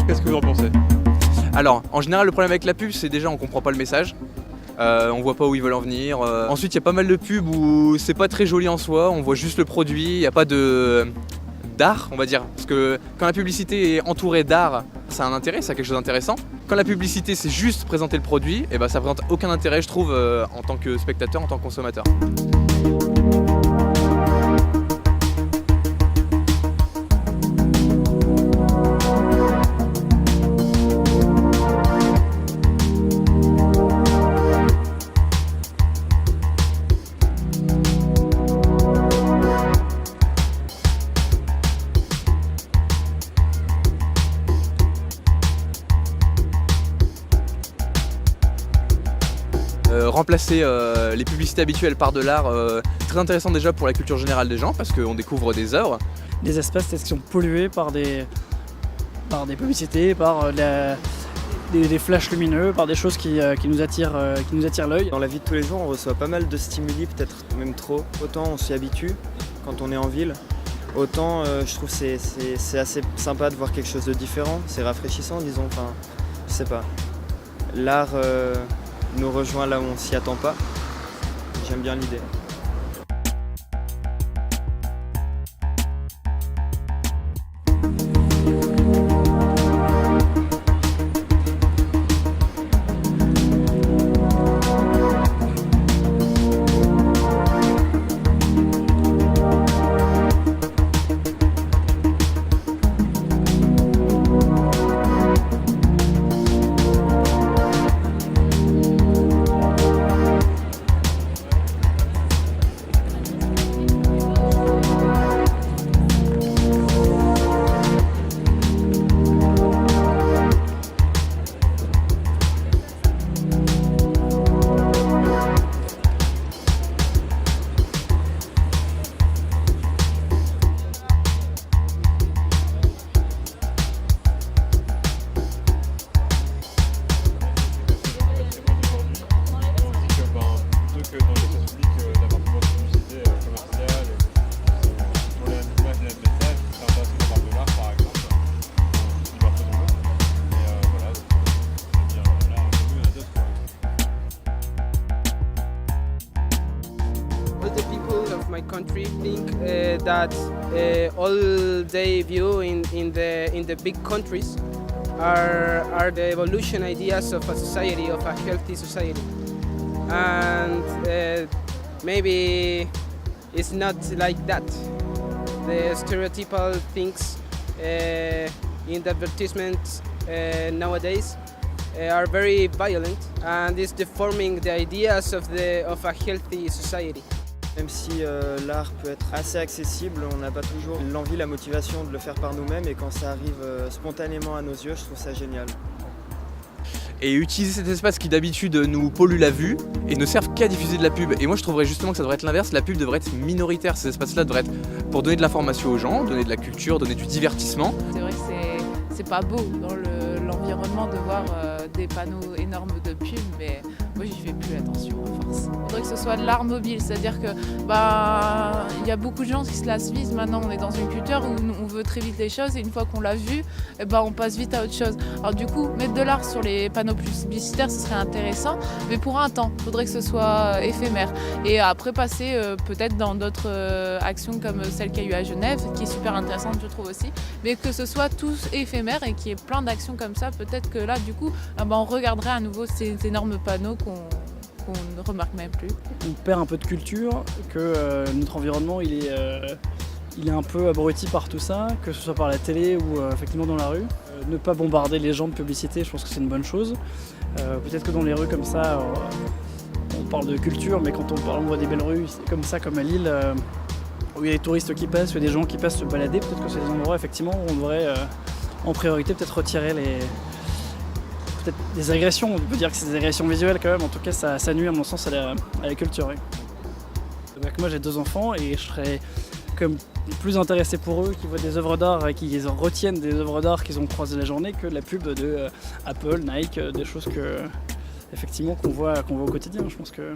Qu'est-ce que vous en pensez? Alors, en général, le problème avec la pub, c'est déjà on comprend pas le message. On voit pas où ils veulent en venir. Ensuite, il y a pas mal de pubs où c'est pas très joli en soi, on voit juste le produit, il n'y a pas d'art, on va dire. Parce que quand la publicité est entourée d'art, ça a un intérêt, ça a quelque chose d'intéressant. Quand la publicité, c'est juste présenter le produit, et ben ça présente aucun intérêt, je trouve, en tant que spectateur, en tant que consommateur. Remplacer les publicités habituelles par de l'art, très intéressant déjà pour la culture générale des gens parce qu'on découvre des œuvres. Des espaces qui sont pollués par des publicités, par des flashs lumineux, par des choses qui nous attirent l'œil. Dans la vie de tous les jours, on reçoit pas mal de stimuli, peut-être même trop. Autant on s'y habitue quand on est en ville, autant je trouve que c'est assez sympa de voir quelque chose de différent. C'est rafraîchissant, disons. Enfin, je sais pas. L'art nous rejoint là où on s'y attend pas. J'aime bien l'idée. My country think that all they view in the big countries are the evolution ideas of a society, of a healthy society, and maybe it's not like that. The stereotypical things in the advertisements nowadays are very violent, and it's deforming the ideas of a healthy society. Même si l'art peut être assez accessible, on n'a pas toujours l'envie, la motivation de le faire par nous-mêmes, et quand ça arrive spontanément à nos yeux, je trouve ça génial. Et utiliser cet espace qui d'habitude nous pollue la vue et ne servent qu'à diffuser de la pub. Et moi je trouverais justement que ça devrait être l'inverse, la pub devrait être minoritaire, ces espaces-là devraient être pour donner de l'information aux gens, donner de la culture, donner du divertissement. C'est vrai que c'est pas beau dans l'environnement de voir des panneaux énormes de pub, mais moi j'y fais plus attention à force. Il faudrait que ce soit de l'art mobile, c'est-à-dire que il y a beaucoup de gens qui se lassent vite. Maintenant on est dans une culture où on veut très vite les choses et une fois qu'on l'a vu, on passe vite à autre chose. Alors du coup, mettre de l'art sur les panneaux publicitaires, ce serait intéressant, mais pour un temps. Il faudrait que ce soit éphémère. Et après passer peut-être dans d'autres actions comme celle qu'il y a eu à Genève, qui est super intéressante je trouve aussi, mais que ce soit tous éphémères et qu'il y ait plein d'actions comme ça, peut-être que là du coup on regarderait à nouveau ces énormes panneaux qu'on ne remarque même plus. On perd un peu de culture, que notre environnement il est un peu abruti par tout ça, que ce soit par la télé ou effectivement dans la rue. Ne pas bombarder les gens de publicité, je pense que c'est une bonne chose. Peut-être que dans les rues comme ça, on parle de culture, mais quand on voit des belles rues, c'est comme ça, comme à Lille, où il y a des touristes qui passent, où il y a des gens qui passent se balader, peut-être que c'est des endroits effectivement où on devrait en priorité peut-être retirer peut-être des agressions. On peut dire que c'est des agressions visuelles quand même, en tout cas ça nuit à mon sens à la culture. Oui. Donc, moi j'ai 2 enfants et je serais comme plus intéressé pour eux qui voient des œuvres d'art et qui retiennent des œuvres d'art qu'ils ont croisées la journée que la pub de Apple, Nike, des choses effectivement qu'on voit au quotidien. Je pense que